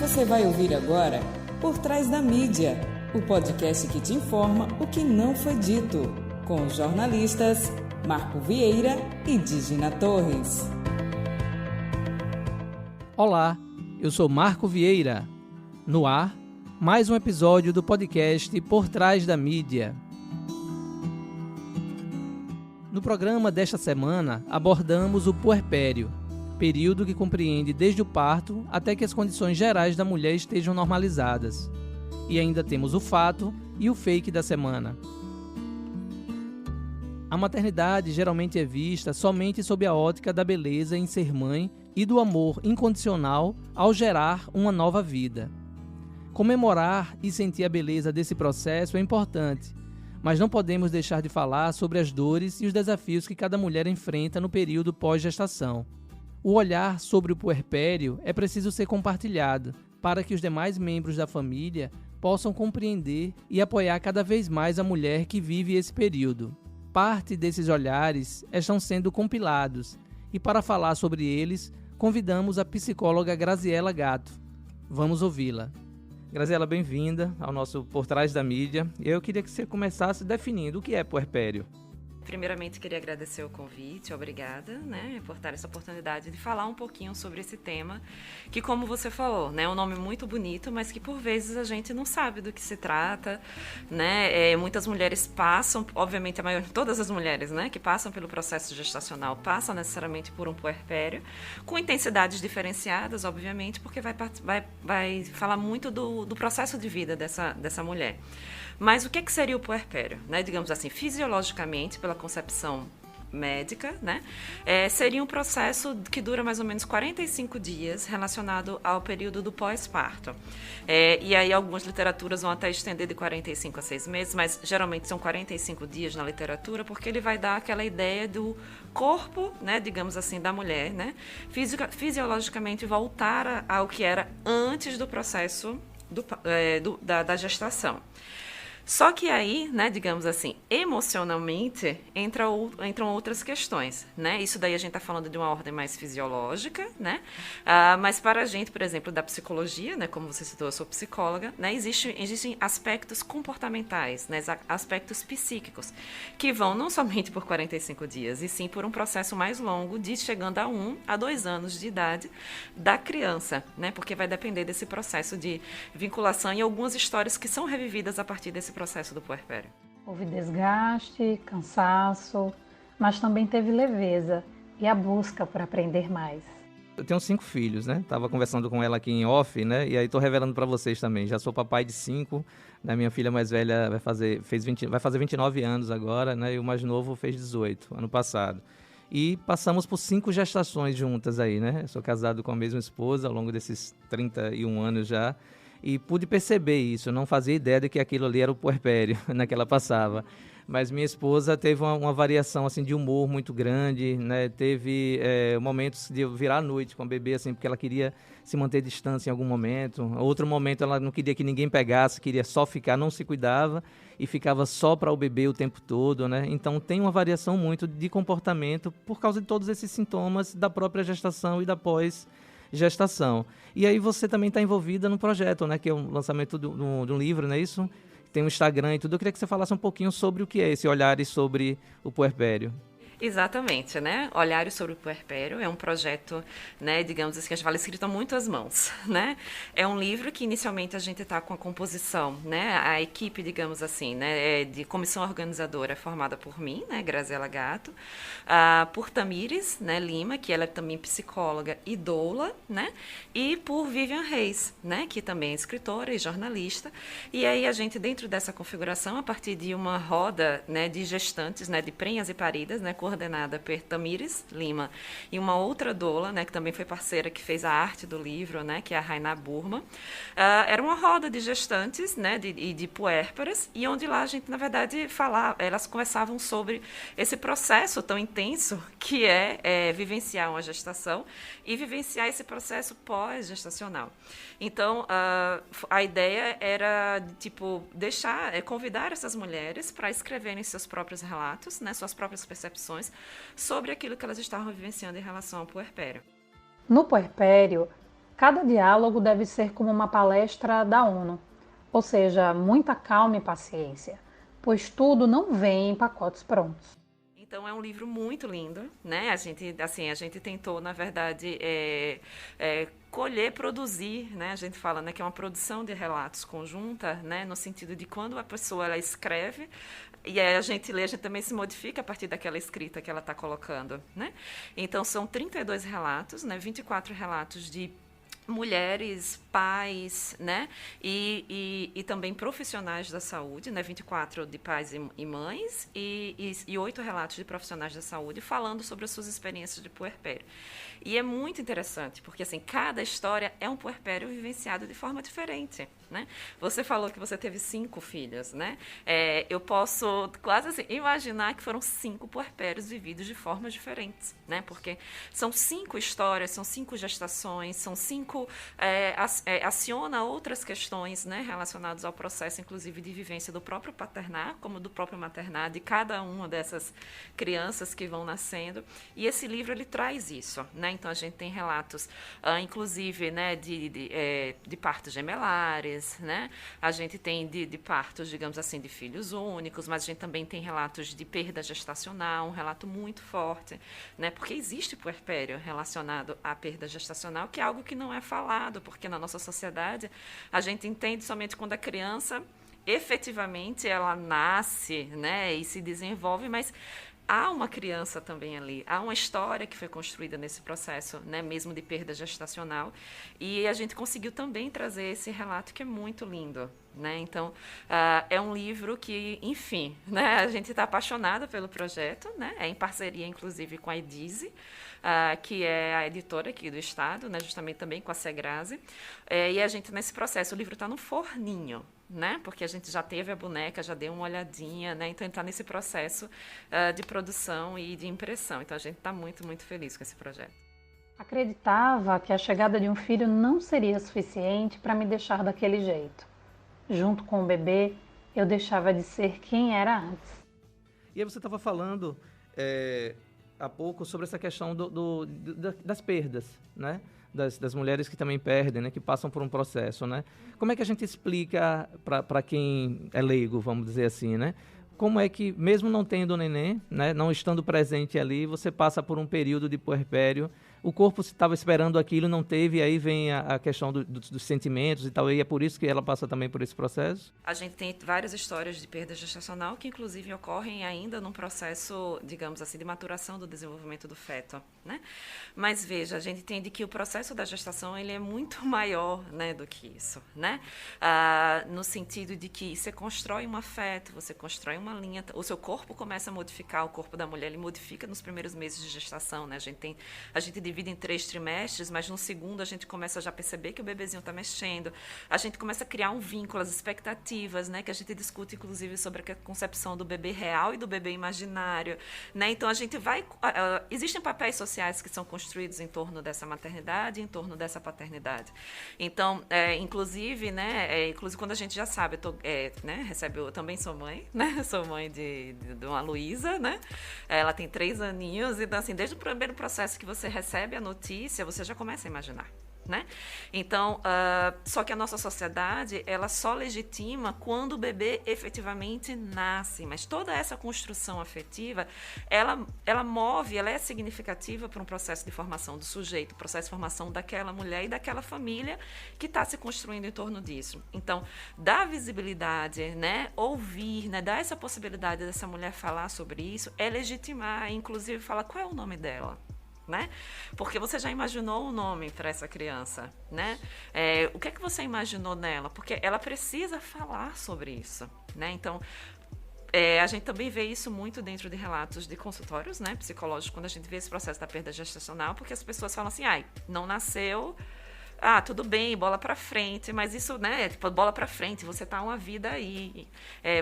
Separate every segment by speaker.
Speaker 1: Você vai ouvir agora Por Trás da Mídia, o podcast que te informa o que não foi dito, com os jornalistas Marco Vieira e Digina Torres.
Speaker 2: Olá, eu sou Marco Vieira. No ar, mais um episódio do podcast Por Trás da Mídia. No programa desta semana, abordamos o puerpério, período que compreende desde o parto até que as condições gerais da mulher estejam normalizadas. E ainda temos o fato e o fake da semana. A maternidade geralmente é vista somente sob a ótica da beleza em ser mãe e do amor incondicional ao gerar uma nova vida. Comemorar e sentir a beleza desse processo é importante, mas não podemos deixar de falar sobre as dores e os desafios que cada mulher enfrenta no período pós-gestação. O olhar sobre o puerpério é preciso ser compartilhado para que os demais membros da família possam compreender e apoiar cada vez mais a mulher que vive esse período. Parte desses olhares estão sendo compilados e para falar sobre eles, convidamos a psicóloga Graziela Gatto. Vamos ouvi-la. Graziela, bem-vinda ao nosso Por Trás da Mídia. Eu queria que você começasse definindo o que é puerpério.
Speaker 3: Primeiramente, queria agradecer o convite, obrigada, por dar essa oportunidade de falar um pouquinho sobre esse tema, que, como você falou, é um nome muito bonito, mas que, por vezes, a gente não sabe do que se trata, muitas mulheres passam, obviamente, todas as mulheres, que passam pelo processo gestacional, passam necessariamente por um puerpério, com intensidades diferenciadas, obviamente, porque vai falar muito do processo de vida dessa mulher. Mas o que seria o puerpério? Digamos assim, fisiologicamente, pela concepção médica, seria um processo que dura mais ou menos 45 dias relacionado ao período do pós-parto. E aí algumas literaturas vão até estender de 45 a 6 meses, mas geralmente são 45 dias na literatura, porque ele vai dar aquela ideia do corpo, digamos assim, da mulher, fisiologicamente voltar ao que era antes do processo da gestação. Só que aí, digamos assim, emocionalmente, entram outras questões, Isso daí a gente está falando de uma ordem mais fisiológica, mas para a gente, por exemplo, da psicologia, como você citou, eu sou psicóloga, existem aspectos comportamentais, aspectos psíquicos, que vão não somente por 45 dias, e sim por um processo mais longo, de chegando a 1 a 2 anos de idade da criança, porque vai depender desse processo de vinculação e algumas histórias que são revividas a partir desse processo do puerpério.
Speaker 4: Houve desgaste, cansaço, mas também teve leveza e a busca por aprender mais.
Speaker 2: Eu tenho 5 filhos, Tava conversando com ela aqui em off, E aí tô revelando para vocês também. Já sou papai de 5, Minha filha mais velha vai fazer 29 anos agora, E o mais novo fez 18, ano passado. E passamos por 5 gestações juntas aí, Eu sou casado com a mesma esposa ao longo desses 31 anos já. E pude perceber isso, eu não fazia ideia de que aquilo ali era o puerpério, que ela passava. Mas minha esposa teve uma variação assim, de humor muito grande, Teve momentos de eu virar à noite com a bebê, assim, porque ela queria se manter distância em algum momento. Outro momento ela não queria que ninguém pegasse, queria só ficar, não se cuidava e ficava só para o bebê o tempo todo, Então tem uma variação muito de comportamento por causa de todos esses sintomas da própria gestação e da pós-gestação. E aí você também está envolvida no projeto, que é o lançamento de um livro, não é isso? Tem um Instagram e tudo. Eu queria que você falasse um pouquinho sobre o que é esse olhar e sobre o puerpério.
Speaker 3: Exatamente, Olhares sobre o Puerpério é um projeto, digamos assim, que a gente fala escrito a muitas mãos, É um livro que inicialmente a gente está com a composição, A equipe, digamos assim, de comissão organizadora é formada por mim, Graziela Gatto, por Tamires, Lima, que ela é também psicóloga e doula, E por Vivian Reis, que também é escritora e jornalista. E aí a gente, dentro dessa configuração, a partir de uma roda, de gestantes, de prenhas e paridas, coordenada por Tamires Lima e uma outra doula, que também foi parceira, que fez a arte do livro, que é a Rainá Burma. Era uma roda de gestantes, de puérperas, e onde lá a gente, na verdade, elas conversavam sobre esse processo tão intenso que é vivenciar uma gestação e vivenciar esse processo pós-gestacional. Então, a ideia era, convidar essas mulheres para escreverem seus próprios relatos, suas próprias percepções sobre aquilo que elas estavam vivenciando em relação ao puerpério.
Speaker 4: No puerpério, Cada diálogo deve ser como uma palestra da ONU, ou seja, muita calma e paciência, pois tudo não vem em pacotes prontos.
Speaker 3: Então é um livro muito lindo, né? A gente tentou, na verdade, colher, produzir, né? A gente fala, né, que é uma produção de relatos conjunta, né? No sentido de quando a pessoa ela escreve e aí a gente lê, a gente também se modifica a partir daquela escrita que ela está colocando, né? Então são 32 relatos, né? 24 relatos de mulheres, pais, né, e também profissionais da saúde, né, 24 de pais e mães e 8 relatos de profissionais da saúde falando sobre as suas experiências de puerpério. E é muito interessante, porque assim, cada história é um puerpério vivenciado de forma diferente, né? Você falou que você teve 5 filhos, né? Eu posso quase assim, imaginar que foram 5 puerpérios vividos de formas diferentes, né? Porque são 5 histórias, são 5 gestações, são 5 aciona outras questões, né, relacionadas ao processo, inclusive de vivência do próprio paternar, como do próprio maternar, de cada uma dessas crianças que vão nascendo. E esse livro ele traz isso, né? Então a gente tem relatos, inclusive, né, de partos gemelares, né? A gente tem de partos, digamos assim, de filhos únicos, mas a gente também tem relatos de perda gestacional, um relato muito forte, né? Porque existe puerpério relacionado à perda gestacional, que é algo que não é falado, porque na nossa sociedade a gente entende somente quando a criança efetivamente ela nasce, né, e se desenvolve, mas há uma criança também ali, há uma história que foi construída nesse processo, né, mesmo de perda gestacional, e a gente conseguiu também trazer esse relato que é muito lindo, né? Então, é um livro que, enfim, né, a gente está apaixonada pelo projeto, né, é em parceria, inclusive, com a Edise, que é a editora aqui do estado, né, justamente também com a Segrase, e a gente, nesse processo, o livro está no forninho, né? Porque a gente já teve a boneca, já deu uma olhadinha, né? Então está nesse processo de produção e de impressão. Então a gente está muito, muito feliz com esse projeto.
Speaker 4: Acreditava que a chegada de um filho não seria suficiente para me deixar daquele jeito. Junto com o bebê, eu deixava de ser quem era antes.
Speaker 2: E aí você estava falando há pouco sobre essa questão das perdas, né? Das mulheres que também perdem, né? Que passam por um processo, né? Como é que a gente explica para quem é leigo, vamos dizer assim, né? Como é que, mesmo não tendo neném, né, não estando presente ali, você passa por um período de puerpério, o corpo estava esperando aquilo, não teve, e aí vem a questão dos sentimentos e tal, e é por isso que ela passa também por esse processo?
Speaker 3: A gente tem várias histórias de perda gestacional que, inclusive, ocorrem ainda num processo, digamos assim, de maturação do desenvolvimento do feto, né? Mas, veja, a gente entende que o processo da gestação, ele é muito maior, né, do que isso, né? No sentido de que você constrói um afeto, você constrói uma linha, o seu corpo começa a modificar, o corpo da mulher, ele modifica nos primeiros meses de gestação, né? A gente divide em 3 trimestres, mas no segundo a gente começa já a perceber que o bebezinho está mexendo, a gente começa a criar um vínculo, as expectativas, né, que a gente discute inclusive sobre a concepção do bebê real e do bebê imaginário, né? Então a gente vai, existem papéis sociais que são construídos em torno dessa maternidade, em torno dessa paternidade. Então, inclusive, né, inclusive quando a gente já sabe, eu também sou mãe, né? Sou mãe de uma Luísa, né? Ela tem 3 aninhos, então assim, desde o primeiro processo que você recebe a notícia, você já começa a imaginar, né? Então, só que a nossa sociedade, ela só legitima quando o bebê efetivamente nasce, mas toda essa construção afetiva, ela move, ela é significativa para um processo de formação do sujeito, processo de formação daquela mulher e daquela família que está se construindo em torno disso. Então, dar visibilidade, né, ouvir, né, dar essa possibilidade dessa mulher falar sobre isso, é legitimar, inclusive falar qual é o nome dela, né? Porque você já imaginou um nome para essa criança, né? O que é que você imaginou nela? Porque ela precisa falar sobre isso, né? Então, a gente também vê isso muito dentro de relatos de consultórios, né, psicológicos, quando a gente vê esse processo da perda gestacional, porque as pessoas falam assim, não nasceu, tudo bem, bola pra frente, mas isso, né, tipo, bola pra frente, você tá uma vida aí,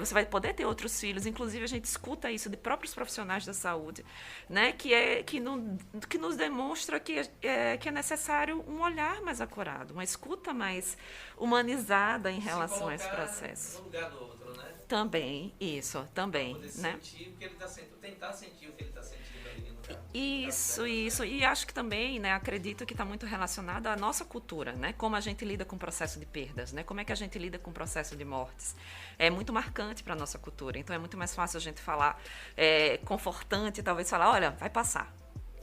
Speaker 3: você vai poder ter outros filhos, inclusive a gente escuta isso de próprios profissionais da saúde, né, que nos demonstra que é necessário um olhar mais acurado, uma escuta mais humanizada em relação a esse processo.
Speaker 2: No lugar do outro, né?
Speaker 3: Também, isso, também,
Speaker 2: pra poder
Speaker 3: né?
Speaker 2: sentir o que ele tá sentindo, tentar sentir o que ele tá sentindo ali, né?
Speaker 3: Isso. E acho que também, né, acredito que está muito relacionado à nossa cultura, né? Como a gente lida com o processo de perdas, né? Como é que a gente lida com o processo de mortes. É muito marcante para a nossa cultura. Então, é muito mais fácil a gente falar, confortante, talvez falar, olha, vai passar,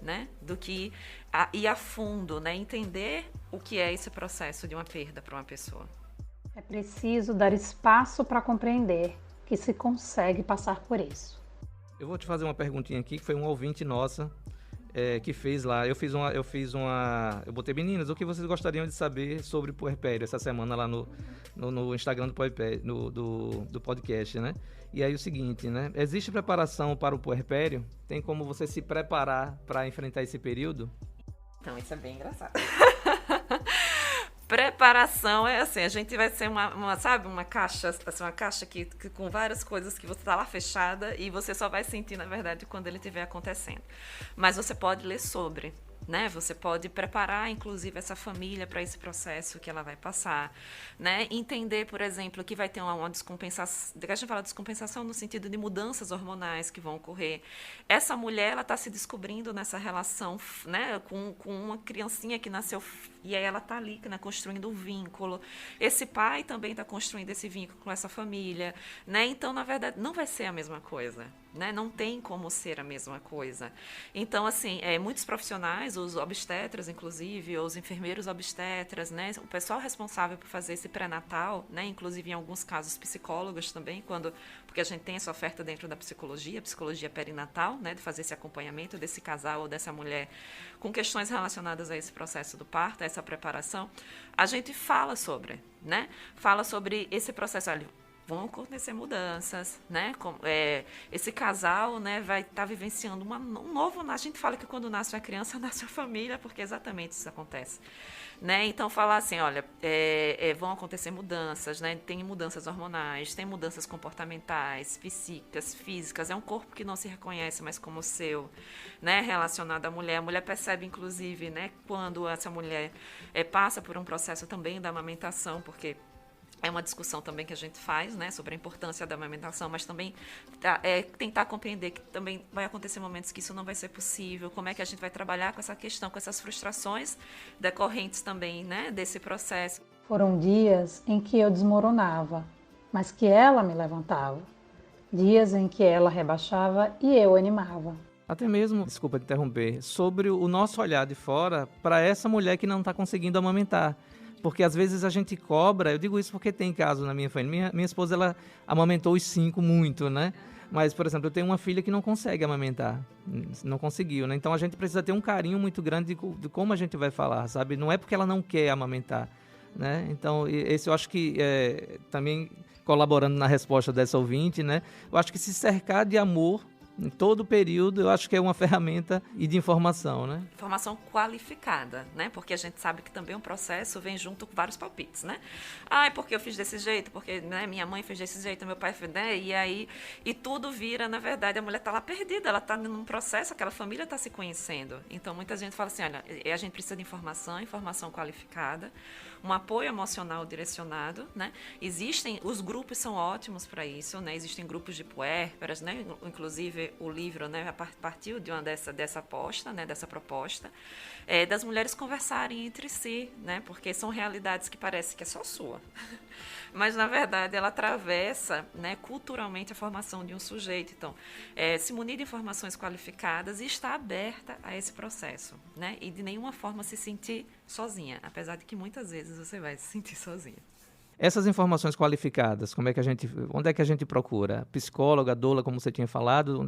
Speaker 3: né? Do que ir a fundo, né? Entender o que é esse processo de uma perda para uma pessoa.
Speaker 4: É preciso dar espaço para compreender que se consegue passar por isso.
Speaker 2: Eu vou te fazer uma perguntinha aqui, que foi um ouvinte nossa que fez lá. Eu botei, meninas, o que vocês gostariam de saber sobre puerpério essa semana lá no Instagram do podcast, né? E aí o seguinte, né? Existe preparação para o puerpério? Tem como você se preparar para enfrentar esse período?
Speaker 3: Então, isso é bem engraçado. Preparação é assim, a gente vai ser uma caixa, assim, uma caixa que com várias coisas que você está lá fechada e você só vai sentir, na verdade, quando ele estiver acontecendo. Mas você pode ler sobre, né? Você pode preparar, inclusive, essa família para esse processo que ela vai passar, né? Entender, por exemplo, que vai ter uma descompensação, a gente fala descompensação no sentido de mudanças hormonais que vão ocorrer. Essa mulher, ela está se descobrindo nessa relação, né, com uma criancinha que nasceu e aí ela está ali, né, construindo um vínculo. Esse pai também está construindo esse vínculo com essa família, né? Então, na verdade, não vai ser a mesma coisa, né? Não tem como ser a mesma coisa. Então, assim, muitos profissionais, os obstetras, inclusive, os enfermeiros obstetras, né? O pessoal responsável por fazer esse pré-natal, né? Inclusive, em alguns casos, psicólogos também, porque a gente tem essa oferta dentro da psicologia perinatal, né? De fazer esse acompanhamento desse casal ou dessa mulher com questões relacionadas a esse processo do parto, a essa preparação. A gente fala sobre, né? Fala sobre esse processo. Olha, vão acontecer mudanças, né? Esse casal, né, vai estar vivenciando um novo. A gente fala que quando nasce uma criança, nasce uma família, porque exatamente isso acontece, né? Então, falar assim, olha, vão acontecer mudanças, né? Tem mudanças hormonais, tem mudanças comportamentais, psíquicas, físicas. É um corpo que não se reconhece mais como o seu, né? Relacionado à mulher. A mulher percebe, inclusive, né, quando essa mulher passa por um processo também da amamentação, porque é uma discussão também que a gente faz, né, sobre a importância da amamentação, mas também tentar compreender que também vai acontecer momentos que isso não vai ser possível, como é que a gente vai trabalhar com essa questão, com essas frustrações decorrentes também, né, desse processo.
Speaker 4: Foram dias em que eu desmoronava, mas que ela me levantava. Dias em que ela rebaixava e eu animava.
Speaker 2: Até mesmo, desculpa te interromper, sobre o nosso olhar de fora para essa mulher que não está conseguindo amamentar. Porque às vezes a gente cobra, eu digo isso porque tem caso na minha família. Minha esposa, ela amamentou os 5 muito, né? Mas, por exemplo, eu tenho uma filha que não consegue amamentar, não conseguiu, né? Então a gente precisa ter um carinho muito grande de como a gente vai falar, sabe? Não é porque ela não quer amamentar, né? Então, esse eu acho que também colaborando na resposta dessa ouvinte, né? Eu acho que se cercar de amor em todo o período, eu acho que é uma ferramenta e de informação, né?
Speaker 3: Informação qualificada, né? Porque a gente sabe que também um processo vem junto com vários palpites, né? Ah, é porque eu fiz desse jeito, porque, né, minha mãe fez desse jeito, meu pai fez, né? E tudo vira, na verdade, a mulher está lá perdida, ela está num processo, aquela família está se conhecendo. Então, muita gente fala assim, olha, a gente precisa de informação qualificada, um apoio emocional direcionado, né? Os grupos são ótimos para isso, né? Existem grupos de puérperas, né? Inclusive o livro, né, partiu de uma dessa aposta, né, dessa proposta, das mulheres conversarem entre si, né? Porque são realidades que parece que é só sua. Mas, na verdade, ela atravessa, né, culturalmente a formação de um sujeito. Então, se munir de informações qualificadas e estar aberta a esse processo, né? E de nenhuma forma se sentir sozinha, apesar de que muitas vezes você vai se sentir sozinha.
Speaker 2: Essas informações qualificadas, onde é que a gente procura? Psicóloga, doula, como você tinha falado,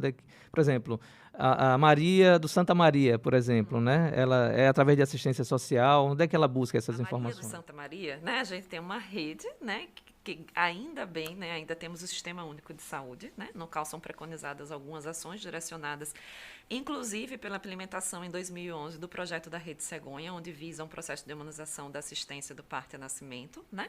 Speaker 2: por exemplo, a Maria do Santa Maria, por exemplo, né? Ela é através de assistência social, onde é que ela busca essas informações?
Speaker 3: Maria do Santa Maria, né? A gente tem uma rede, né? Que ainda bem, né, ainda temos o Sistema Único de Saúde, né, no qual são preconizadas algumas ações direcionadas, inclusive pela implementação em 2011 do projeto da Rede Cegonha, onde visa um processo de humanização da assistência do parto e nascimento, né?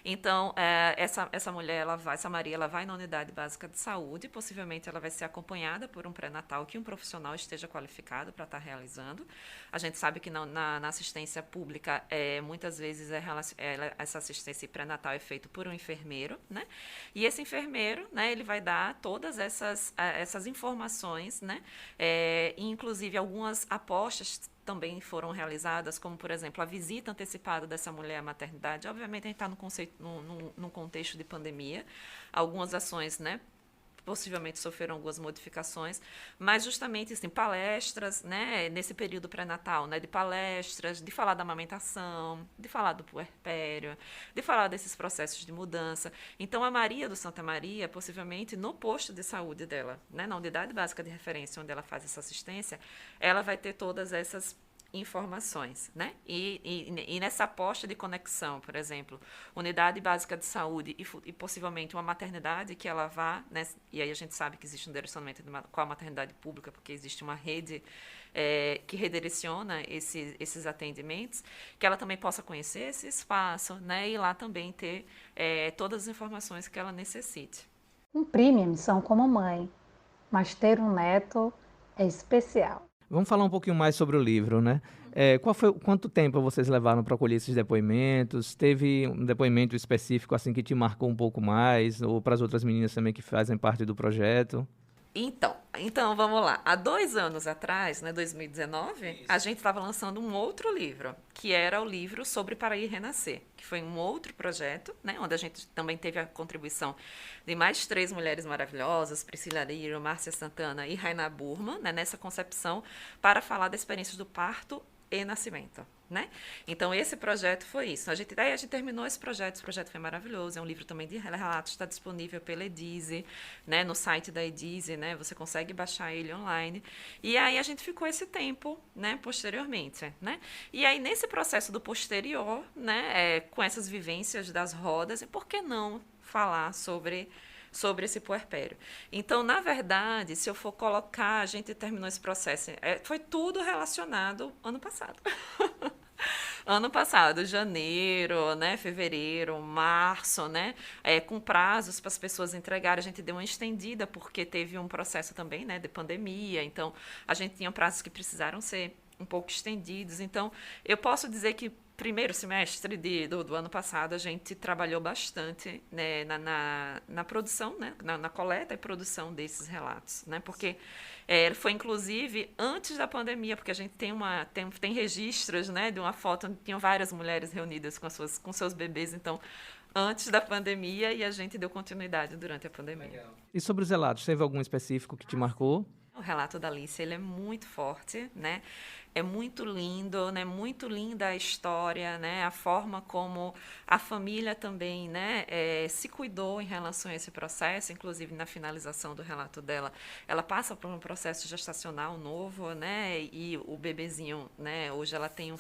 Speaker 3: Então, essa mulher, essa Maria, ela vai na unidade básica de saúde, possivelmente ela vai ser acompanhada por um pré-natal que um profissional esteja qualificado para estar realizando. A gente sabe que na assistência pública, muitas vezes essa assistência pré-natal é feita por um enfermeiro, né? E esse enfermeiro, né, ele vai dar todas essas informações, né, Inclusive, algumas apostas também foram realizadas, como, por exemplo, a visita antecipada dessa mulher à maternidade. Obviamente, a gente está num contexto de pandemia. Algumas ações, né, possivelmente sofreram algumas modificações, mas justamente assim, palestras, né, nesse período pré-natal, né, de palestras, de falar da amamentação, de falar do puerpério, de falar desses processos de mudança. Então, a Maria do Santa Maria, possivelmente no posto de saúde dela, né, na unidade básica de referência onde ela faz essa assistência, ela vai ter todas essas informações, né? E nessa aposta de conexão, por exemplo, unidade básica de saúde e possivelmente uma maternidade que ela vá, né? E aí a gente sabe que existe um direcionamento com a maternidade pública, porque existe uma rede que redireciona esses atendimentos, que ela também possa conhecer esse espaço, né? E lá também ter todas as informações que ela necessite.
Speaker 4: Cumpri minha missão como mãe, mas ter um neto é especial.
Speaker 2: Vamos falar um pouquinho mais sobre o livro, né? Quanto tempo vocês levaram para colher esses depoimentos? Teve um depoimento específico assim que te marcou um pouco mais? Ou para as outras meninas também que fazem parte do projeto?
Speaker 3: Então vamos lá. Há 2 anos atrás, né, 2019, isso, a gente estava lançando um outro livro, que era o livro sobre Parir e Renascer, que foi um outro projeto, né, onde a gente também teve a contribuição de mais 3 mulheres maravilhosas, Priscila Liro, Márcia Santana e Raina Burma, né, nessa concepção para falar da experiência do parto e nascimento, né? Então, esse projeto foi isso. A gente terminou esse projeto foi maravilhoso, é um livro também de relatos, está disponível pela Edize, né? No site da Edize, né? Você consegue baixar ele online. E aí, a gente ficou esse tempo, né? Posteriormente, né? E aí, nesse processo do posterior, né? Com essas vivências das rodas, por que não falar sobre esse puerpério? Então, na verdade, se eu for colocar, a gente terminou esse processo, foi tudo relacionado ano passado. Ano passado, janeiro, né, fevereiro, março, né, com prazos para as pessoas entregarem. A gente deu uma estendida porque teve um processo também, né, de pandemia. Então, a gente tinha prazos que precisaram ser um pouco estendidos. Então, eu posso dizer que primeiro semestre do ano passado, a gente trabalhou bastante, né, na produção, né, na coleta e produção desses relatos, né, porque foi inclusive antes da pandemia, porque a gente tem registros, né, de uma foto onde tinham várias mulheres reunidas com seus bebês, então antes da pandemia, e a gente deu continuidade durante a pandemia.
Speaker 2: Legal. E sobre os relatos, teve algum específico que te marcou?
Speaker 3: O relato da Alice, ele é muito forte, né? É muito lindo, né? Muito linda a história, né? A forma como a família também, né? Se cuidou em relação a esse processo, inclusive na finalização do relato dela. Ela passa por um processo gestacional novo, né? E o bebezinho, né? Hoje ela tem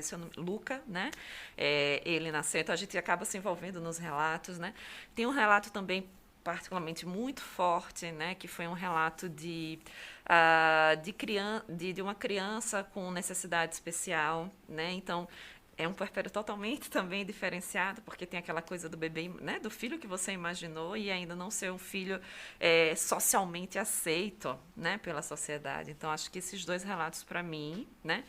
Speaker 3: seu nome, Luca, né? Ele nasceu, então a gente acaba se envolvendo nos relatos, né? Tem um relato também particularmente muito forte, né, que foi um relato de uma criança com necessidade especial, né, então é um puerpério totalmente também diferenciado, porque tem aquela coisa do bebê, né, do filho que você imaginou e ainda não ser um filho socialmente aceito, né, pela sociedade. Então, acho que esses 2 relatos, para mim, né,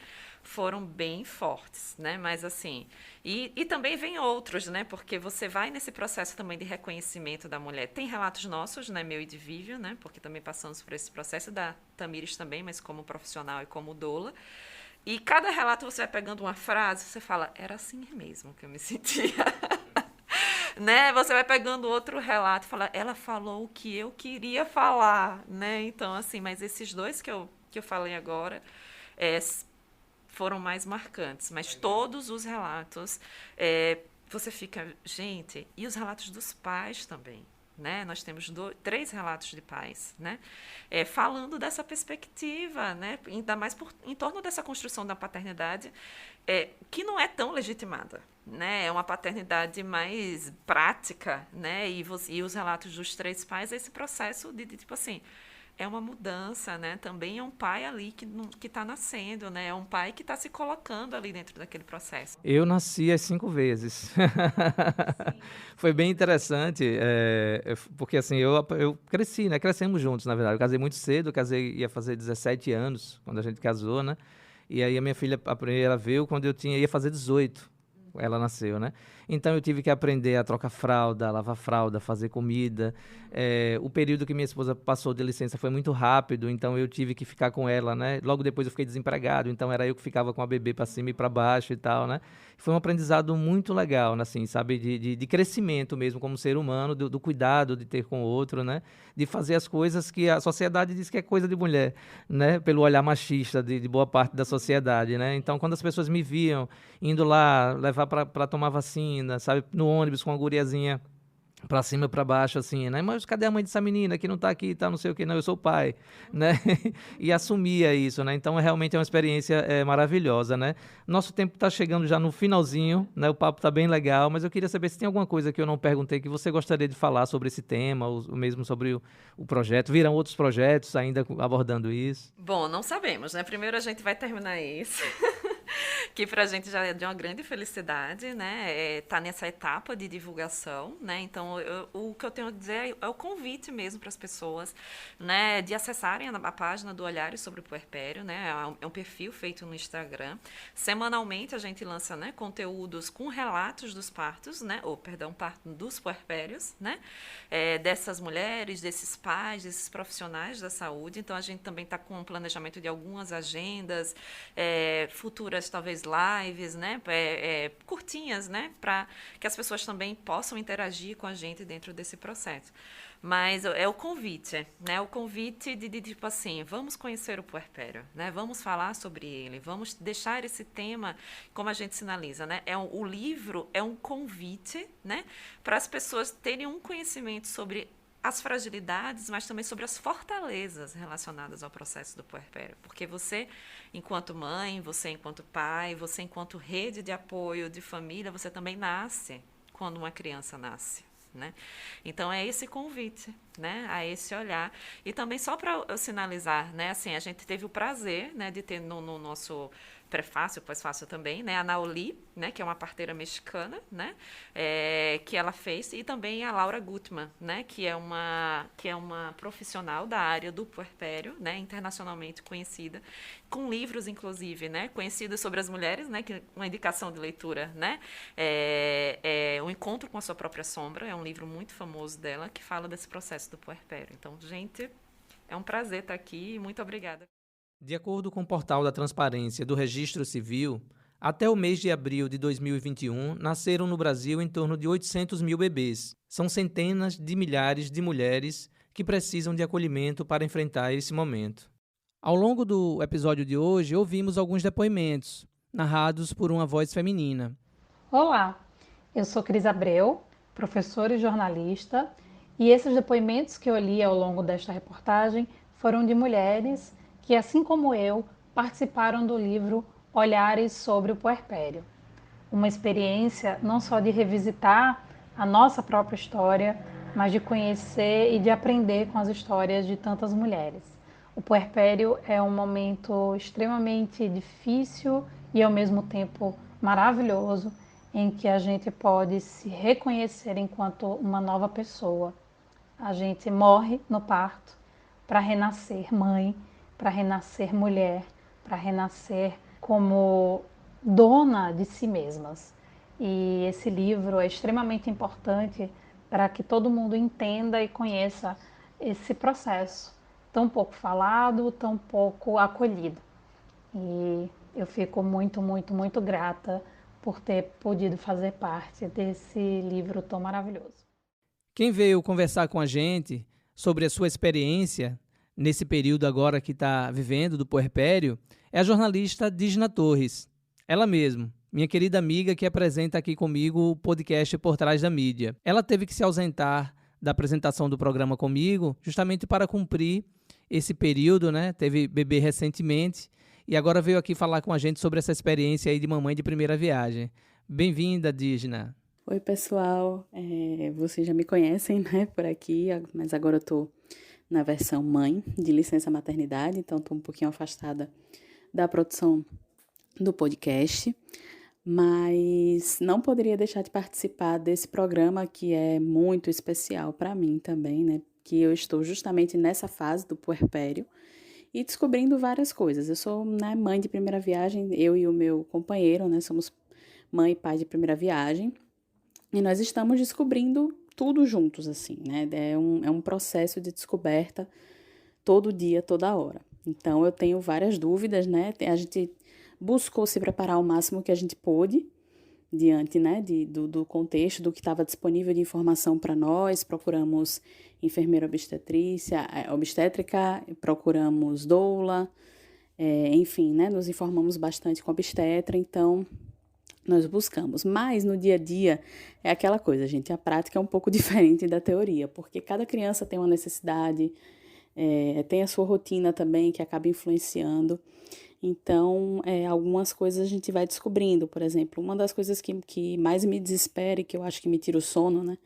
Speaker 3: foram bem fortes, né? Mas assim, e também vem outros, né? Porque você vai nesse processo também de reconhecimento da mulher. Tem relatos nossos, né? Meu e de Vívio, né? Porque também passamos por esse processo, da Tamires também, mas como profissional e como doula. E cada relato você vai pegando uma frase, você fala, era assim mesmo que eu me sentia. Né? Você vai pegando outro relato e fala, ela falou o que eu queria falar, né? Então, assim, mas esses 2 que eu falei agora foram mais marcantes, mas todos os relatos, você fica, gente, e os relatos dos pais também, né? Nós temos 3 relatos de pais, né? Falando dessa perspectiva, né? Ainda mais em torno dessa construção da paternidade, que não é tão legitimada, né? É uma paternidade mais prática, né? E os relatos dos 3 pais, esse processo de tipo assim, é uma mudança, né? Também é um pai ali que está nascendo, né? É um pai que está se colocando ali dentro daquele processo.
Speaker 2: Eu nasci as 5 vezes. Foi bem interessante, porque assim, eu cresci, né? Crescemos juntos, na verdade. Eu casei muito cedo, ia fazer 17 anos quando a gente casou, né? E aí a minha filha, a primeira veio quando ia fazer 18. ela nasceu, né? Então eu tive que aprender a trocar fralda, a lavar fralda, fazer comida. O período que minha esposa passou de licença foi muito rápido, então eu tive que ficar com ela, né? Logo depois eu fiquei desempregado, então era eu que ficava com a bebê para cima e para baixo e tal, né? Foi um aprendizado muito legal, assim, sabe? De crescimento mesmo como ser humano, do cuidado de ter com o outro, né? De fazer as coisas que a sociedade diz que é coisa de mulher, né? Pelo olhar machista de boa parte da sociedade, né? Então, quando as pessoas me viam indo lá levar para tomar vacina, sabe? No ônibus com uma guriazinha pra cima e pra baixo, assim, né? Mas cadê a mãe dessa menina que não tá aqui, tá não sei o que, não, eu sou o pai, né? E assumia isso, né? Então, realmente é uma experiência maravilhosa, né? Nosso tempo tá chegando já no finalzinho, né? O papo tá bem legal, mas eu queria saber se tem alguma coisa que eu não perguntei que você gostaria de falar sobre esse tema, ou mesmo sobre o projeto. Virão outros projetos ainda abordando isso?
Speaker 3: Bom, não sabemos, né? Primeiro a gente vai terminar esse. Que pra gente já é de uma grande felicidade, né? Tá nessa etapa de divulgação, né? Então, o que eu tenho a dizer é o convite mesmo para as pessoas, né? De acessarem a página do Olhares sobre o Puerpério, né? É um perfil feito no Instagram. Semanalmente a gente lança, né, conteúdos com relatos dos partos, né? Parto dos puerpérios, né? Dessas mulheres, desses pais, desses profissionais da saúde. Então, a gente também está com um planejamento de algumas agendas futuras, talvez lives, né, curtinhas, né, para que as pessoas também possam interagir com a gente dentro desse processo. Mas é o convite, né, o convite de tipo assim, vamos conhecer o puerpério, né, vamos falar sobre ele, vamos deixar esse tema, como a gente sinaliza, né, o livro é um convite, né, para as pessoas terem um conhecimento sobre as fragilidades, mas também sobre as fortalezas relacionadas ao processo do puerpério. Porque você, enquanto mãe, você enquanto pai, você enquanto rede de apoio de família, você também nasce quando uma criança nasce, né? Então, é esse convite, né, a esse olhar. E também, só para eu sinalizar, né, assim, a gente teve o prazer, né, de ter no nosso prefácio, pós-fácio também, né, a Naoli, né, que é uma parteira mexicana, né, que ela fez, e também a Laura Gutman, né, que é uma profissional da área do puerpério, né, internacionalmente conhecida, com livros, inclusive, né, conhecidos sobre as mulheres, né, que uma indicação de leitura, né, O Encontro com a Sua Própria Sombra, é um livro muito famoso dela, que fala desse processo do puerpério. Então, gente, é um prazer estar aqui e muito obrigada.
Speaker 2: De acordo com o Portal da Transparência do Registro Civil, até o mês de abril de 2021, nasceram no Brasil em torno de 800 mil bebês. São centenas de milhares de mulheres que precisam de acolhimento para enfrentar esse momento. Ao longo do episódio de hoje, ouvimos alguns depoimentos, narrados por uma voz feminina.
Speaker 4: Olá, eu sou Cris Abreu, professora e jornalista, e esses depoimentos que eu li ao longo desta reportagem foram de mulheres que, assim como eu, participaram do livro Olhares sobre o Puerpério. Uma experiência não só de revisitar a nossa própria história, mas de conhecer e de aprender com as histórias de tantas mulheres. O puerpério é um momento extremamente difícil e, ao mesmo tempo, maravilhoso, em que a gente pode se reconhecer enquanto uma nova pessoa. A gente morre no parto para renascer mãe, para renascer mulher, para renascer como dona de si mesmas. E esse livro é extremamente importante para que todo mundo entenda e conheça esse processo tão pouco falado, tão pouco acolhido. E eu fico muito, muito, muito grata por ter podido fazer parte desse livro tão maravilhoso.
Speaker 2: Quem veio conversar com a gente sobre a sua experiência nesse período agora que está vivendo do puerpério é a jornalista Dígina Torres. Ela mesma, minha querida amiga que apresenta aqui comigo o podcast Por Trás da Mídia. Ela teve que se ausentar da apresentação do programa comigo justamente para cumprir esse período, né? Teve bebê recentemente e agora veio aqui falar com a gente sobre essa experiência aí de mamãe de primeira viagem. Bem-vinda, Dígina.
Speaker 5: Oi, pessoal. Vocês já me conhecem, né, por aqui, mas agora eu tô na versão mãe de licença maternidade, então estou um pouquinho afastada da produção do podcast, mas não poderia deixar de participar desse programa que é muito especial para mim também, né, que eu estou justamente nessa fase do puerpério e descobrindo várias coisas. Eu sou, né, mãe de primeira viagem, eu e o meu companheiro, né, somos mãe e pai de primeira viagem, e nós estamos descobrindo tudo juntos, assim, né? É um processo de descoberta todo dia, toda hora. Então, eu tenho várias dúvidas, né? A gente buscou se preparar o máximo que a gente pôde, diante, né, do contexto, do que estava disponível de informação para nós. Procuramos enfermeira obstétrica, procuramos doula, enfim, né, nos informamos bastante com a obstetra, então nós buscamos. Mas no dia a dia é aquela coisa, gente, a prática é um pouco diferente da teoria, porque cada criança tem uma necessidade, tem a sua rotina também que acaba influenciando. Então, algumas coisas a gente vai descobrindo. Por exemplo, uma das coisas que mais me desespera e que eu acho que me tira o sono, né?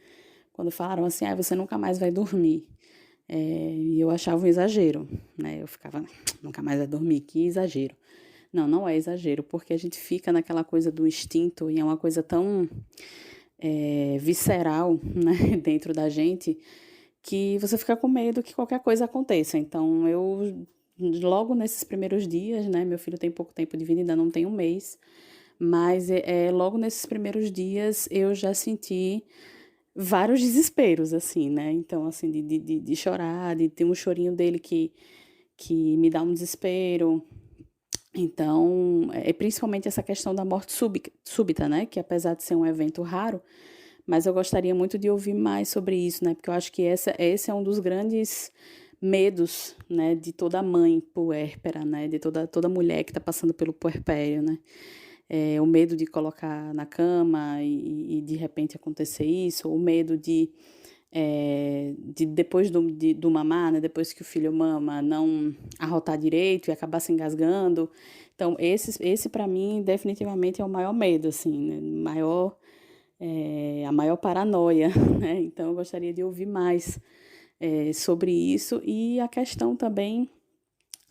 Speaker 5: Quando falaram assim, você nunca mais vai dormir. E eu achava um exagero, né? Eu ficava, nunca mais vai dormir, que exagero. Não é exagero, porque a gente fica naquela coisa do instinto e é uma coisa tão visceral, né? Dentro da gente, que você fica com medo que qualquer coisa aconteça. Então, logo nesses primeiros dias, né, meu filho tem pouco tempo de vida, ainda não tem um mês, mas logo nesses primeiros dias eu já senti vários desesperos, assim, né, então, assim, de chorar, de ter um chorinho dele que me dá um desespero. Então, principalmente essa questão da morte súbita, né, que apesar de ser um evento raro, mas eu gostaria muito de ouvir mais sobre isso, né, porque eu acho que esse é um dos grandes medos, né, de toda mãe puérpera, né, de toda mulher que está passando pelo puerpério, né, o medo de colocar na cama e de repente acontecer isso, o medo de depois do mamar, né, depois que o filho mama, não arrotar direito e acabar se engasgando. Então, esse para mim definitivamente é o maior medo, assim, né, a maior paranoia, né, então eu gostaria de ouvir mais sobre isso, e a questão também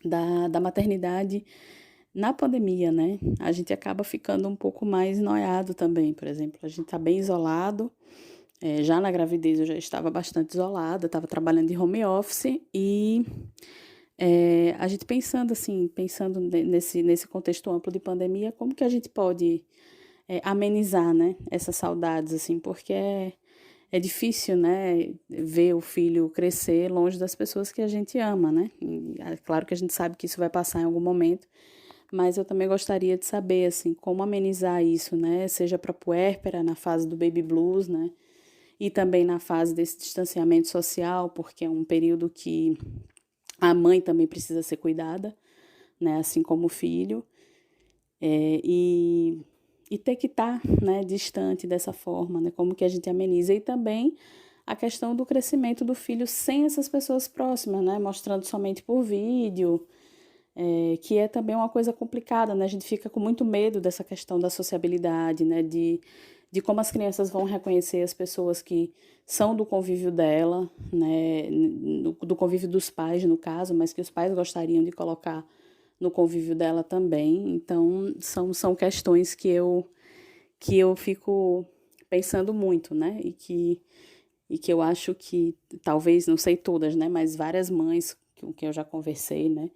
Speaker 5: da maternidade na pandemia, né? A gente acaba ficando um pouco mais noiado também, por exemplo, a gente está bem isolado, já na gravidez eu já estava bastante isolada, estava trabalhando em home office e a gente pensando nesse contexto amplo de pandemia, como que a gente pode amenizar, né, essas saudades, assim, porque é difícil, né, ver o filho crescer longe das pessoas que a gente ama, né? E é claro que a gente sabe que isso vai passar em algum momento, mas eu também gostaria de saber, assim, como amenizar isso, né? Seja para a puérpera, na fase do baby blues, né? E também na fase desse distanciamento social, porque é um período que a mãe também precisa ser cuidada, né? Assim como o filho. E ter que estar, né, distante dessa forma, né, como que a gente ameniza. E também a questão do crescimento do filho sem essas pessoas próximas, né, mostrando somente por vídeo, que é também uma coisa complicada, né, a gente fica com muito medo dessa questão da sociabilidade, né, de como as crianças vão reconhecer as pessoas que são do convívio dela, né, do convívio dos pais, no caso, mas que os pais gostariam de colocar no convívio dela também. Então, são questões que eu fico pensando muito, né? E que eu acho que, talvez, não sei todas, né? Mas várias mães com quem eu já conversei, né?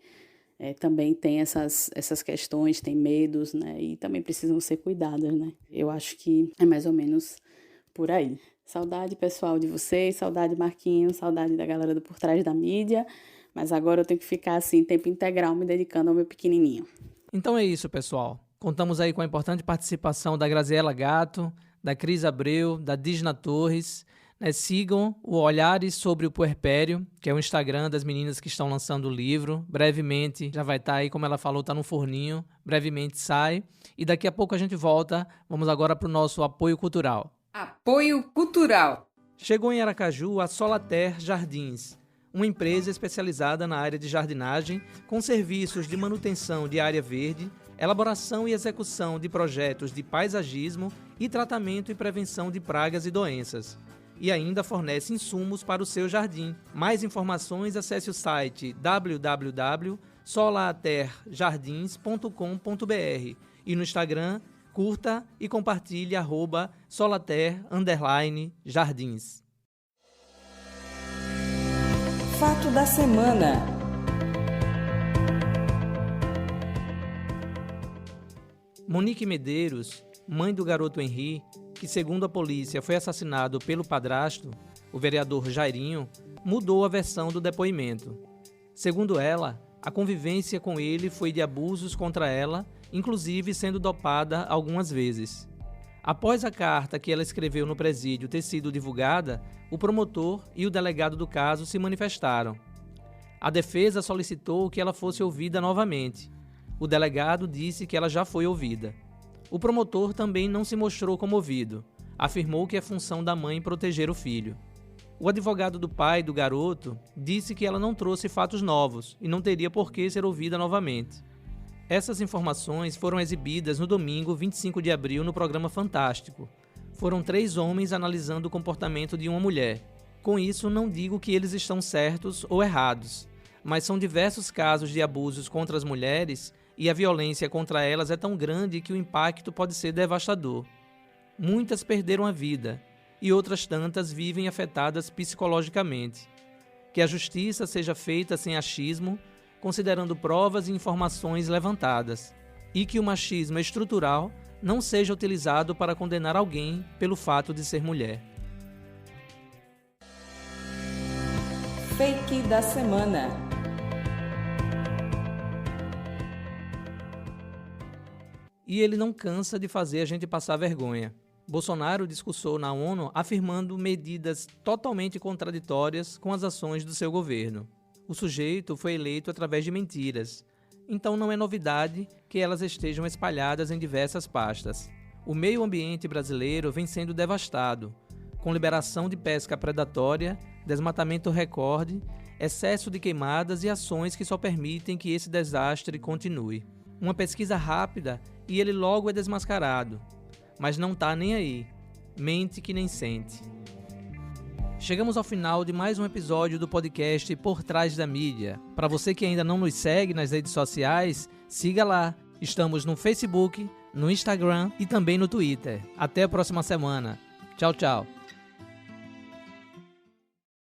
Speaker 5: Também têm essas questões, têm medos, né? E também precisam ser cuidadas, né? Eu acho que é mais ou menos por aí. Saudade, pessoal, de vocês, saudade, Marquinhos, saudade da galera do Por Trás da Mídia. Mas agora eu tenho que ficar, assim, tempo integral me dedicando ao meu pequenininho.
Speaker 2: Então é isso, pessoal. Contamos aí com a importante participação da Graziela Gatto, da Cris Abreu, da Dijna Torres. Sigam o Olhares sobre o Puerpério, que é o Instagram das meninas que estão lançando o livro. Brevemente já vai estar aí, como ela falou, está no forninho. Brevemente sai. E daqui a pouco a gente volta. Vamos agora para o nosso apoio cultural.
Speaker 1: Apoio cultural.
Speaker 2: Chegou em Aracaju a Solater Jardins, uma empresa especializada na área de jardinagem, com serviços de manutenção de área verde, elaboração e execução de projetos de paisagismo e tratamento e prevenção de pragas e doenças. E ainda fornece insumos para o seu jardim. Mais informações, acesse o site www.solaterjardins.com.br e no Instagram, curta e compartilhe @solater_jardins.
Speaker 1: Fato da semana.
Speaker 2: Monique Medeiros, mãe do garoto Henri, que segundo a polícia foi assassinado pelo padrasto, o vereador Jairinho, mudou a versão do depoimento. Segundo ela, a convivência com ele foi de abusos contra ela, inclusive sendo dopada algumas vezes. Após a carta que ela escreveu no presídio ter sido divulgada, o promotor e o delegado do caso se manifestaram. A defesa solicitou que ela fosse ouvida novamente. O delegado disse que ela já foi ouvida. O promotor também não se mostrou comovido. Afirmou que é função da mãe proteger o filho. O advogado do pai do garoto disse que ela não trouxe fatos novos e não teria por que ser ouvida novamente. Essas informações foram exibidas no domingo 25 de abril no programa Fantástico. Foram 3 homens analisando o comportamento de uma mulher. Com isso, não digo que eles estão certos ou errados, mas são diversos casos de abusos contra as mulheres e a violência contra elas é tão grande que o impacto pode ser devastador. Muitas perderam a vida e outras tantas vivem afetadas psicologicamente. Que a justiça seja feita sem achismo, considerando provas e informações levantadas, e que o machismo estrutural não seja utilizado para condenar alguém pelo fato de ser mulher.
Speaker 1: Fake da semana.
Speaker 2: E ele não cansa de fazer a gente passar vergonha. Bolsonaro discursou na ONU afirmando medidas totalmente contraditórias com as ações do seu governo. O sujeito foi eleito através de mentiras, então não é novidade que elas estejam espalhadas em diversas pastas. O meio ambiente brasileiro vem sendo devastado, com liberação de pesca predatória, desmatamento recorde, excesso de queimadas e ações que só permitem que esse desastre continue. Uma pesquisa rápida e ele logo é desmascarado. Mas não tá nem aí. Mente que nem sente. Chegamos ao final de mais um episódio do podcast Por Trás da Mídia. Para você que ainda não nos segue nas redes sociais, siga lá. Estamos no Facebook, no Instagram e também no Twitter. Até a próxima semana. Tchau, tchau.